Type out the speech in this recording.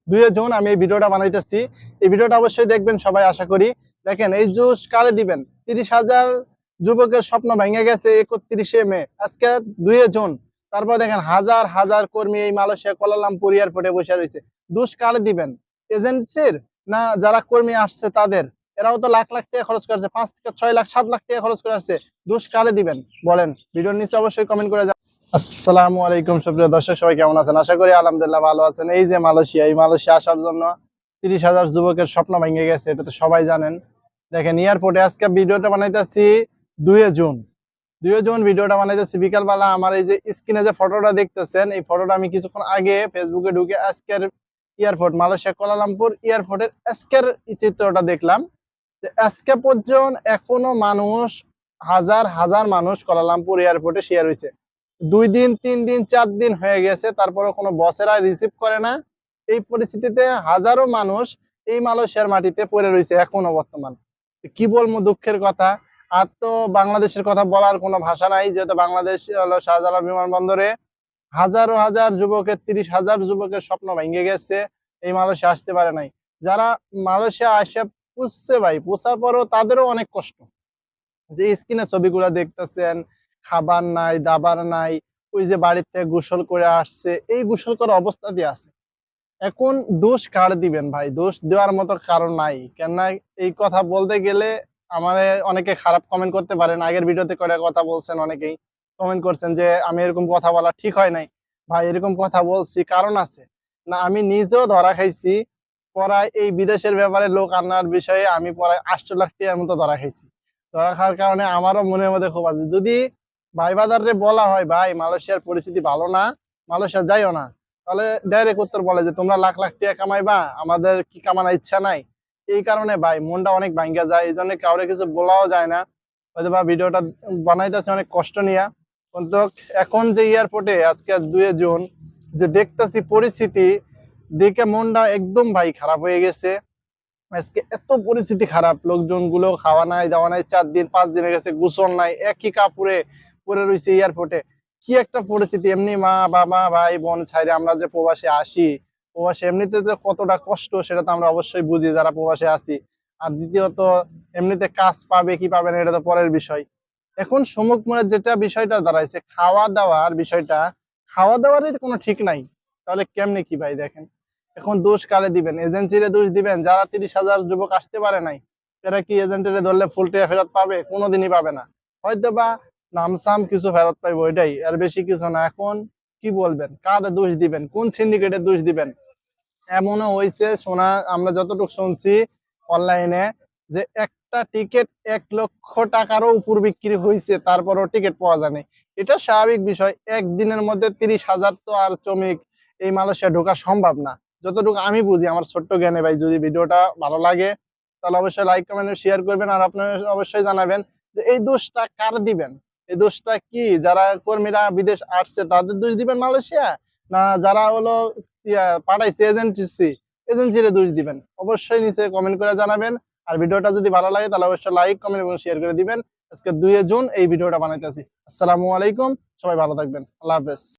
2 June আমি এই ভিডিওটা বানাইতেছি। এই ভিডিওটা অবশ্যই দেখবেন সবাই, আশা করি। দেখেন, এই জুস কারে দিবেন? 30,000 যুবকের স্বপ্ন ভেঙে গেছে 31শে মে, আজকে 2 জুন। তারপর দেখেন হাজার হাজার কর্মী এই মালয়েশিয়া কুয়ালালামপুর এয়ারপোর্টে বসে রয়েছে। দোষ কারে দিবেন? এজেন্সির, না যারা কর্মী আসছে তাদের? এরাও তো লাখ লাখ টাকা খরচ করেছে, 5 থেকে 6 লাখ 7 লাখ টাকা খরচ করে আসছে। দোষ কারে দিবেন বলেন? ভিডিওর নিচে অবশ্যই কমেন্ট করে। আসসালামু আলাইকুম সুপ্রিয় দর্শক, সবাই কেমন আছেন? আশা করি আলহামদুলিল্লাহ ভালো আছেন। এই যে মালয়েশিয়া, এই মালয়েশিয়া আসার জন্য 30,000 যুবকের স্বপ্ন ভেঙে গেছে, এটা তো সবাই জানেন। দেখেন, এয়ারপোর্টে আজকে ভিডিওটা বানাইতেছি 2 জুন। 2 জুন ভিডিওটা বানাইতেছি বিকালবেলা। আমার এই যে স্ক্রিনে যে ফটোটা দেখতেছেন, এই ফটোটা আমি কিছুক্ষণ আগে ফেসবুকে ঢুকে আজকের এয়ারপোর্ট, মালয়েশিয়া কুয়ালালামপুর এয়ারপোর্টের আজকের চিত্রটা দেখলাম। যে আজকে পর্যন্ত এখনো মানুষ, হাজার হাজার মানুষ কুয়ালালামপুর এয়ারপোর্টে শেয়ার হয়েছে। 2 দিন 3 দিন 4 দিন হয়ে গেছে, তারপরে কোনো বসেরা রিসিভ করে না। এই পরিস্থিতিতে হাজারো মানুষ এই মালয়েশিয়ার মাটিতে পড়ে রয়েছে এখনো বর্তমান। কি বলবো, দুঃখের কথা। আর তো বাংলাদেশের কথা বলার কোনো ভাষা নাই, যেহেতু বাংলাদেশ হলো শাহজালাল বিমানবন্দরে হাজারো হাজার যুবকের, 30,000 যুবকের স্বপ্ন ভেঙে গেছে, এই মালয়েশিয়া আসতে পারে নাই। যারা মালয়েশিয়া আসে পুষছে ভাই, পুষার পরও তাদেরও অনেক কষ্ট। যে স্ক্রিনে ছবিগুলো দেখতেছেন, খাবার নাই, দাবার নাই, ওই যে বাড়ির থেকে গোসল করে আসছে, এই গোসল করা অবস্থা দিয়ে আছে। এখন দোষ কার দিবেন ভাই? দোষ দেওয়ার মতো কারণ নাই। কেননা এই কথা বলতে গেলে আমারে অনেকে খারাপ কমেন্ট করতে পারেন। আগের ভিডিওতে করে কথা বলছেন, অনেকেই কমেন্ট করছেন যে আমি এরকম কথা বলা ঠিক হয় নাই। ভাই, এরকম কথা বলছি কারণ আছে। না, আমি নিজেও ধরা খাইছি। পড়ায় এই বিদেশের ব্যাপারে লোক আনার বিষয়ে আমি পড়ায় 8 লাখ টাকার মতো ধরা খাইছি। ধরা খাওয়ার কারণে আমারও মনের মধ্যে ক্ষোভ আছে। যদি ভাই বাজারে বলা হয় ভাই মালয়েশিয়ার পরিস্থিতি ভালো না, মালয়েশিয়া যাইও না, তাহলে ডাইরেক্ট উত্তর বলে যে তোমরা লাখ লাখ টাকা কামাইবা, আমাদের কি কামানোর ইচ্ছা নাই। এই কারণে ভাই মনটা অনেক ভাঙ্গা যায়, এই জন্য কাউরে কিছু বলাও যায় না। হয়তো বা ভিডিওটা বানাইতেছে অনেক কষ্ট নিয়া। কিন্তু এখন যে এয়ারপোর্টে আজকে 2 জুন যে দেখতেছি পরিস্থিতি, দেখে মনটা একদম ভাই খারাপ হয়ে গেছে। আজকে এত পরিস্থিতি খারাপ, লোকজন গুলো খাওয়া নাই দাওয়া নাই, 4 দিন 5 দিন হয়ে গেছে, গোসল নাই, একই কাপড়ে পরে রয়েছে এয়ারপোর্টে। কি একটা পরিস্থিতি! এমনি মা বাবা ভাই বোন ছাইরে আমরা যে প্রবাসে আসি, প্রবাসে এমনিতে যে কতটা কষ্ট সেটা তো আমরা অবশ্যই বুঝি যারা প্রবাসে আছি। আর দ্বিতীয়ত, এমনিতে কাজ পাবে কি পাবে না এটা তো পরের বিষয়। এখন সম্মুখমূলে যেটা বিষয়টা দাঁড়াইছে, খাওয়া দাওয়ার বিষয়টা, খাওয়া দাওয়ারই কোনো ঠিক নাই। তাহলে কেমনে কি ভাই? দেখেন, এখন দোষ কারে দিবেন? এজেন্সিরে দোষ দিবেন? যারা 30,000 যুবক আসতে পারে নাই, এরা কি এজেন্টের ধরলে ফুল টাকা ফেরত পাবে? কোনোদিনই পাবে না। হয়তো বা নামসাম কিছু ফেরত পাইবো, এটাই, আর বেশি কিছু না। এখন কি বলবেন? কার দোষ দিবেন? কোন সিন্ডিকেটের দোষ দিবেন? এমনও হয়েছে, শোনা আমরা যতটুকু শুনছি অনলাইনে, যে একটা টিকিট 1 লক্ষ টাকারও উপর বিক্রি হয়েছে, তারপরও টিকিট পাওয়া যায়নি। এটা স্বাভাবিক বিষয়। একদিনের মধ্যে 30,000 তো আর শ্রমিক এই মালয়েশিয়া ঢোকা সম্ভব না, যতটুকু আমি বুঝি আমার ছোট্ট জ্ঞানে। ভাই, যদি ভিডিওটা ভালো লাগে তাহলে অবশ্যই লাইক কমেন্ট শেয়ার করবেন। আর আপনারা অবশ্যই জানাবেন যে এই দোষটা কার দিবেন? এই দোষটা কি যারা কর্মীরা বিদেশ আসছে তাদের দোষ দিবেন মালয়েশিয়া, না যারা হলো পাঠাইছে এজেন্সিরে দোষ দিবেন? অবশ্যই নিচে কমেন্ট করে জানাবেন। আর ভিডিওটা যদি ভালো লাগে তাহলে অবশ্যই লাইক কমেন্ট এবং শেয়ার করে দিবেন। আজকে 2 জুন এই ভিডিওটা বানাইতেছি। আসসালামু আলাইকুম, সবাই ভালো থাকবেন। আল্লাহ হাফেজ।